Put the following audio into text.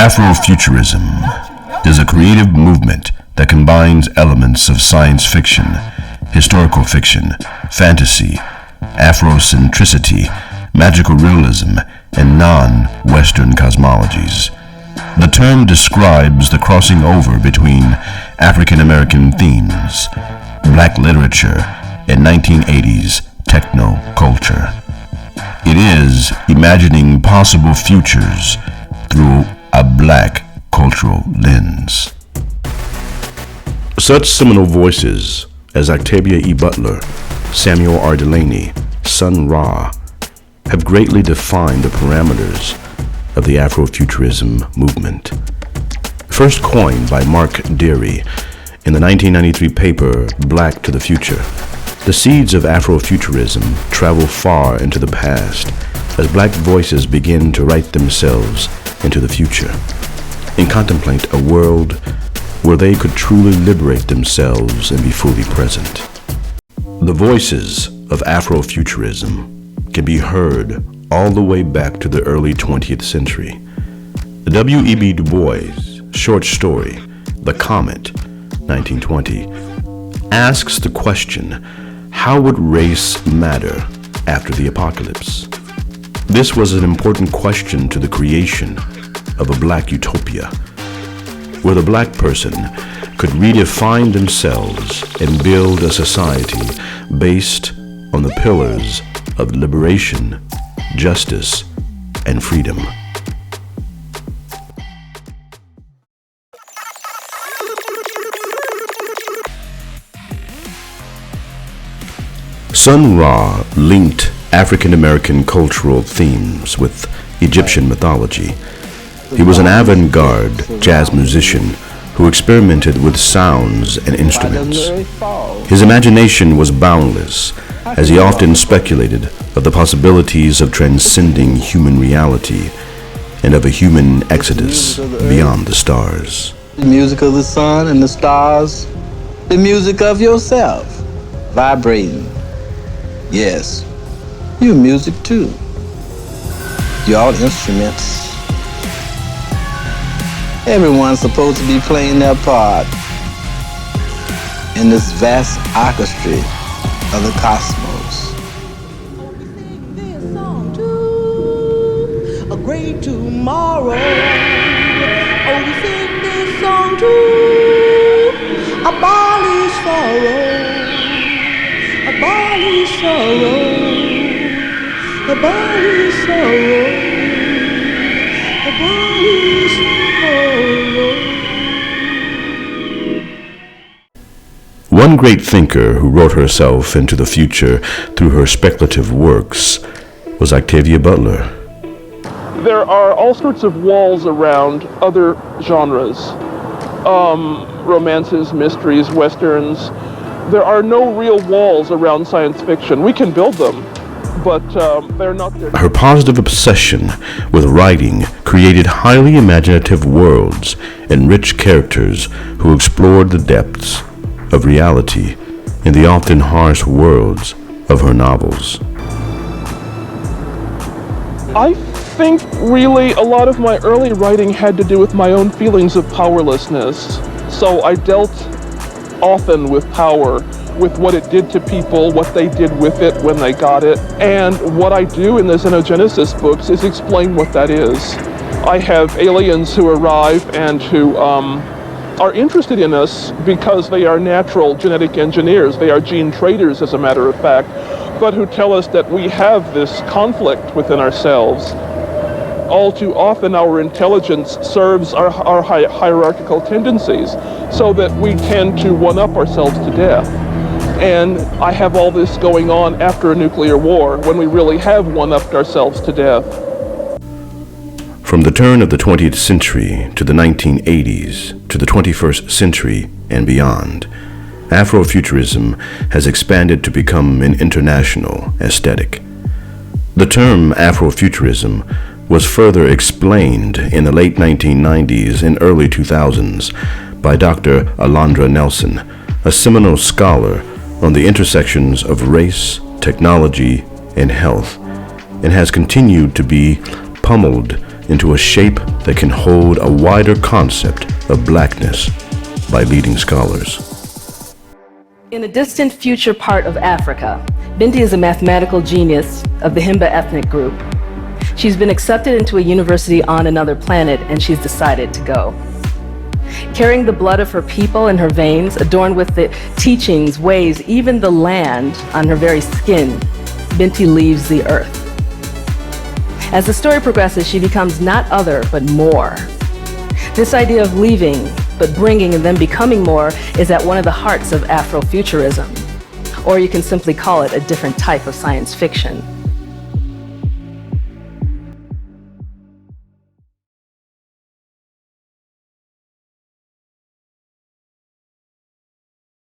Afro-Futurism is a creative movement that combines elements of science fiction, historical fiction, fantasy, Afrocentricity, magical realism, and non-Western cosmologies. The term describes the crossing over between African American themes, black literature, and 1980s techno culture. It is imagining possible futures through a black cultural lens. Such seminal voices as Octavia E. Butler, Samuel R. Delany, Sun Ra have greatly defined the parameters of the Afro-Futurism movement. First coined by Mark Deary in the 1993 paper Black to the Future, the seeds of Afro-Futurism travel far into the past as black voices begin to write themselves into the future and contemplate a world where they could truly liberate themselves and be fully present. The voices of Afro-Futurism can be heard all the way back to the early 20th century. The W.E.B. Du Bois short story, The Comet, 1920, asks the question, how would race matter after the apocalypse? This was an important question to the creation of a black utopia, where the black person could redefine themselves and build a society based on the pillars of liberation, justice, and freedom. Sun Ra linked African American cultural themes with Egyptian mythology. He was an avant-garde jazz musician who experimented with sounds and instruments. His imagination was boundless, as he often speculated of the possibilities of transcending human reality and of a human exodus beyond the stars. The music of the sun and the stars, the music of yourself, vibrating. Yes, you're music too. You're all instruments. Everyone's supposed to be playing their part in this vast orchestra of the cosmos. A great tomorrow. Oh, we sing this song to abolish sorrow. Abolish sorrow. Abolish sorrow. Abolish sorrow. One great thinker who wrote herself into the future through her speculative works was Octavia Butler. There are all sorts of walls around other genres, romances, mysteries, westerns. There are no real walls around science fiction. We can build them, but they're not there. Her positive obsession with writing created highly imaginative worlds and rich characters who explored the depths of reality in the often harsh worlds of her novels. I think really a lot of my early writing had to do with my own feelings of powerlessness. So I dealt often with power, with what it did to people, what they did with it when they got it. And what I do in the Xenogenesis books is explain what that is. I have aliens who arrive and who are interested in us because they are natural genetic engineers. They are gene traders, as a matter of fact, but who tell us that we have this conflict within ourselves. All too often our intelligence serves our hierarchical tendencies so that we tend to one-up ourselves to death. And I have all this going on after a nuclear war when we really have one-upped ourselves to death. From the turn of the 20th century to the 1980s to the 21st century and beyond, Afro-Futurism has expanded to become an international aesthetic. The term Afro-Futurism was further explained in the late 1990s and early 2000s by Dr. Alondra Nelson, a seminal scholar on the intersections of race, technology, and health, and has continued to be pummeled into a shape that can hold a wider concept of blackness by leading scholars. In a distant future part of Africa, Binti is a mathematical genius of the Himba ethnic group. She's been accepted into a university on another planet, and she's decided to go. Carrying the blood of her people in her veins, adorned with the teachings, ways, even the land on her very skin, Binti leaves the earth. As the story progresses, she becomes not other, but more. This idea of leaving, but bringing and then becoming more is at one of the hearts of Afro-Futurism, or you can simply call it a different type of science fiction.